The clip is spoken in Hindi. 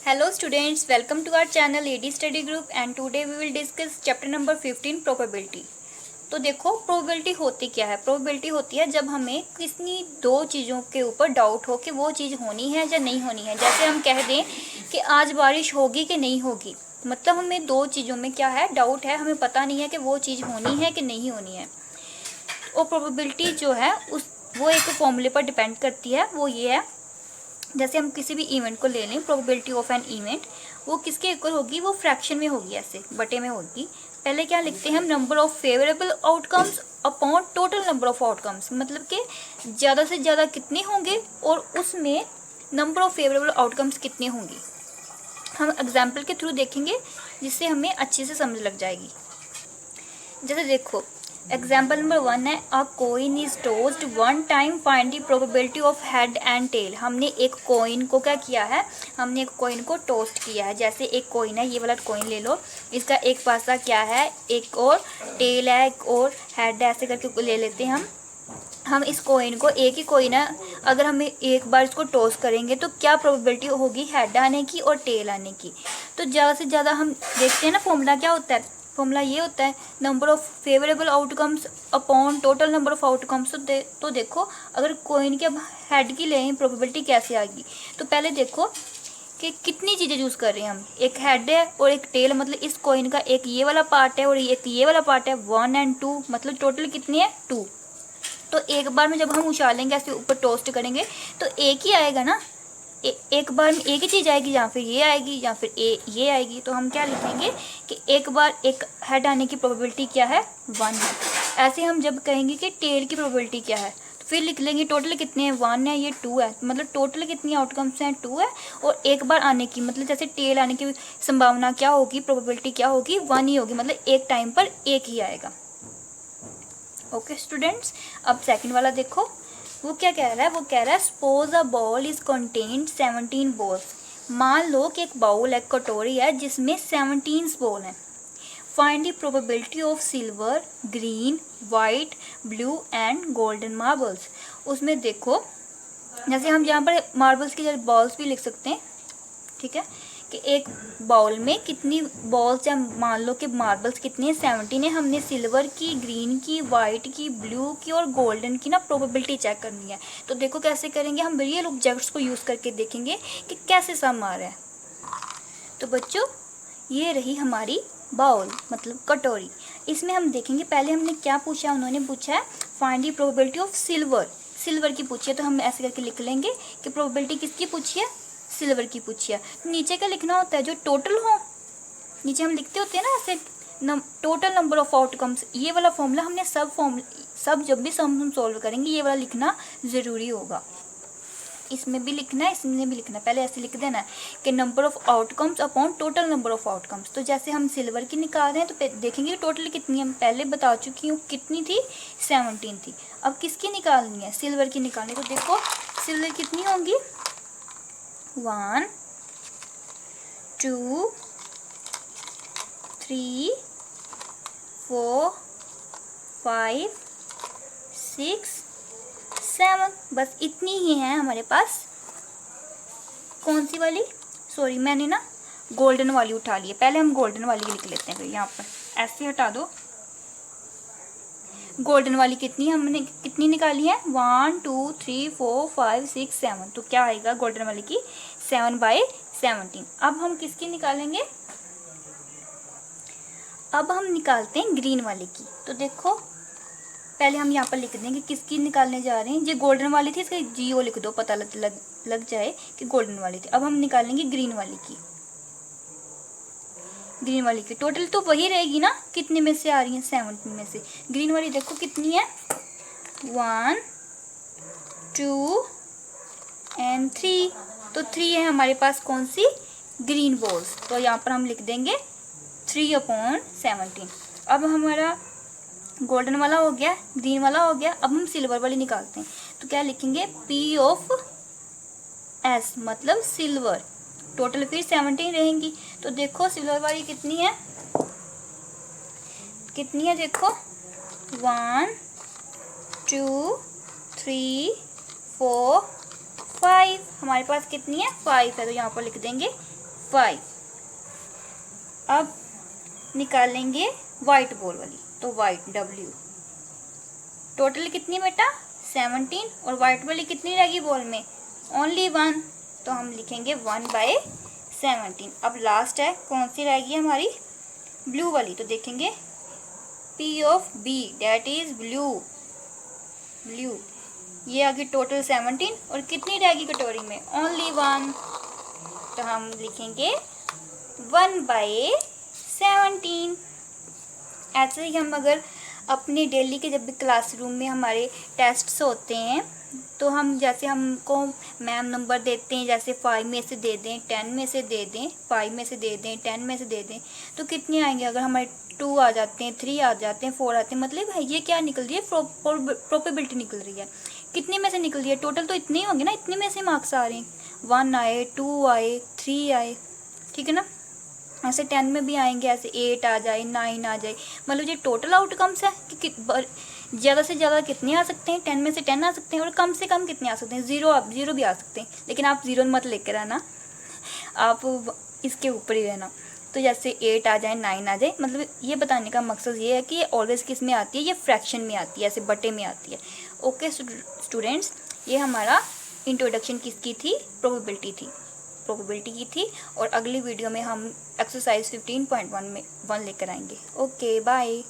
Hello students, welcome to our channel AD Study Group and today we will discuss chapter number 15 probability। तो देखो प्रोबेबिलिटी होती क्या है। प्रोबेबिलिटी होती है जब हमें किसी दो चीज़ों के ऊपर डाउट हो कि वो चीज़ होनी है या नहीं होनी है। जैसे हम कह दें कि आज बारिश होगी कि नहीं होगी, मतलब हमें दो चीज़ों में क्या है, डाउट है, हमें पता नहीं है कि वो चीज़ होनी है कि नहीं होनी है। और प्रोबेबिलिटी जो है वो एक फॉर्मूले पर डिपेंड करती है। वो ये है, जैसे हम किसी भी इवेंट को ले लें, प्रोबेबिलिटी ऑफ एन इवेंट, वो किसके इक्वल होगी, वो फ्रैक्शन में होगी, ऐसे बटे में होगी। पहले क्या लिखते हैं हम, number of favourable outcomes upon total number of outcomes, मतलब कि ज़्यादा से ज़्यादा कितने होंगे और उसमें नंबर ऑफ फेवरेबल आउटकम्स कितने होंगे। हम एग्जाम्पल के थ्रू देखेंगे जिससे हमें अच्छे से समझ लग जाएगी। जैसे देखो एग्जाम्पल नंबर 1 है, a coin is tossed one time, find the probability of head and tail. हमने एक कोइन को क्या किया है, हमने एक कोइन को टोस्ट किया है। जैसे एक कोइन है, ये वाला कोइन ले लो, इसका एक पासा क्या है, एक और टेल है, एक और हेड है, ऐसे करके ले लेते हैं हम इस कोइन को, एक ही कोइन है, अगर हम एक बार इसको टॉस करेंगे तो क्या प्रोबेबिलिटी होगी हेड आने की और टेल आने की। तो ज़्यादा से ज़्यादा हम देखते हैं ना, फॉर्मूला क्या होता है, फॉर्मूला ये होता है number of favourable outcomes upon total number of outcomes. तो देखो अगर कोइन के हेड की लें प्रोबेबिलिटी कैसे आएगी, तो पहले देखो कि कितनी चीज़ें यूज़ कर रहे हैं हम, एक हेड है और एक टेल, मतलब इस कोइन का एक ये वाला पार्ट है और एक ये वाला पार्ट है, 1 और 2, मतलब टोटल कितनी है 2। तो एक बार में जब हम उछालेंगे, ऐसे ऊपर टोस्ट करेंगे तो एक ही आएगा ना, एक बार में एक ही चीज़ आएगी, या फिर ये आएगी या फिर ये आएगी। तो हम क्या लिखेंगे कि एक बार एक हेड आने की प्रोबेबिलिटी क्या है, 1 है। ऐसे हम जब कहेंगे कि टेल की प्रोबेबिलिटी क्या है, तो फिर लिख लेंगे टोटल कितने हैं, 1 है, ये 2 है, मतलब टोटल कितनी आउटकम्स हैं, 2 है। और एक बार आने की, मतलब जैसे टेल आने की संभावना क्या होगी, प्रोबेबिलिटी क्या होगी, 1 ही होगी, मतलब एक टाइम पर एक ही आएगा। ओके स्टूडेंट्स, अब सेकंड वाला देखो, वो क्या कह रहा है, वो कह रहा है suppose a ball is contained 17 balls. मान लो कि एक बाउल, एक कटोरी है जिसमें 17 बॉल हैं। Find the probability of silver, green, white, blue and golden marbles. उसमें देखो, जैसे हम यहाँ पर मार्बल्स की जगह बॉल्स भी लिख सकते हैं, ठीक है, कि एक बाउल में कितनी बॉल्स, या मान लो कि मार्बल्स कितनी है, 17 है। हमने सिल्वर की, ग्रीन की, वाइट की, ब्लू की और गोल्डन की ना प्रोबेबिलिटी चेक करनी है। तो देखो कैसे करेंगे, हम रियल ऑब्जेक्ट्स को यूज़ करके देखेंगे कि कैसे सम आ रहा है। तो बच्चों ये रही हमारी बाउल, मतलब कटोरी। इसमें हम देखेंगे, पहले हमने क्या पूछा, उन्होंने पूछा है find the probability of silver, silver की पूछी है। तो हम ऐसे करके लिख लेंगे कि प्रोबेबिलिटी किसकी पूछी है, सिल्वर की पूछी है। नीचे क्या लिखना होता है, जो टोटल हो, नीचे हम लिखते होते हैं ना ऐसे, टोटल नंबर ऑफ आउटकम्स। ये वाला फॉर्मूला हमने सब जब भी सम हम सॉल्व करेंगे ये वाला लिखना ज़रूरी होगा। इसमें भी लिखना है, इसमें भी लिखना है। पहले ऐसे लिख देना है कि number of outcomes upon total number of outcomes. तो जैसे हम सिल्वर की निकाल रहे हैं तो देखेंगे टोटल कितनी है, पहले बता चुकी हूँ कितनी थी, 17 थी। अब किसकी निकालनी है, सिल्वर की निकालनी। तो देखो सिल्वर कितनी होंगी, 1 2 3 4 5 6 7, बस इतनी ही है हमारे पास। कौन सी वाली, सॉरी मैंने ना गोल्डन वाली उठा ली है, पहले हम गोल्डन वाली लिख लेते हैं। फिर यहाँ पर ऐसे हटा दो, गोल्डन वाली कितनी हमने कितनी निकाली है, 1 2 3 4 5 6 7। तो क्या आएगा गोल्डन वाली की, 7/17। अब हम किसकी निकालेंगे, अब हम निकालते हैं ग्रीन वाले की। तो देखो पहले हम यहाँ पर लिख देंगे किसकी निकालने जा रहे हैं, जो गोल्डन वाली थी इसका जीओ लिख दो, पता लग जाए कि गोल्डन वाली थी। अब हम निकालेंगे ग्रीन वाली की, ग्रीन वाली की टोटल तो वही रहेगी ना, कितने में से आ रही है, 17 में से। ग्रीन वाली देखो कितनी है, 1 2 एंड 3। तो 3 है हमारे पास कौन सी, ग्रीन बॉल्स। तो यहाँ पर हम लिख देंगे 3/17। अब हमारा गोल्डन वाला हो गया, ग्रीन वाला हो गया। अब हम सिल्वर वाली निकालते हैं। तो क्या लिखेंगे, P ऑफ S, मतलब सिल्वर। टोटल फिर 17 रहेंगी। तो देखो सिल्वर वाली कितनी है, कितनी है देखो, 1 2 3 4 5, हमारे पास कितनी है, 5 है। तो यहाँ पर लिख देंगे 5। अब निकालेंगे वाइट बॉल वाली, तो वाइट W टोटल कितनी बेटा 17, और वाइट वाली कितनी रहेगी बॉल में ओनली 1, तो हम लिखेंगे 1/17। अब लास्ट है कौन सी रहेगी हमारी ब्लू वाली, तो देखेंगे P of B that is blue, blue ये आ गई टोटल 17, और कितनी रहेगी कटोरी में ओनली 1, तो हम लिखेंगे 1/17। ऐसे ही हम अगर अपने डेली के जब भी क्लासरूम में हमारे टेस्ट्स होते हैं, तो हम जैसे हमको मैम नंबर देते हैं, जैसे 5 में से दे दें, 10 में से दे दें, 5 में से दे दें, 10 में से दे दें, तो कितने आएंगे। अगर हमारे 2 आ जाते हैं, 3 आ जाते हैं, 4 आते हैं, मतलब ये क्या निकल रही है प्रोबेबिलिटी निकल रही है। कितने में से निकल रही है टोटल, तो इतने ही होंगे ना, इतने में से मार्क्स आ रहे हैं, 1 आए, 2 आए, 3 आए, ठीक है ना। ऐसे 10 में भी आएंगे, ऐसे 8 आ जाए, 9 आ जाए, मतलब ये टोटल आउटकम्स है कि ज़्यादा से ज़्यादा कितने आ सकते हैं, 10 में से 10 आ सकते हैं, और कम से कम कितने आ सकते हैं, 0 भी आ सकते हैं। लेकिन आप 0 मत लेकर आना, आप इसके ऊपर ही रहना। तो जैसे 8 आ जाए, 9 आ जाए, मतलब ये बताने का मकसद ये है कि ये ऑलवेज किस में आती है, ये फ्रैक्शन में आती है, ऐसे बटे में आती है। ओके स्टूडेंट्स, ये हमारा इंट्रोडक्शन किसकी थी, प्रोबेबिलिटी की थी। और अगली वीडियो में हम एक्सरसाइज 15.1 में 1 लेकर आएंगे। Okay bye.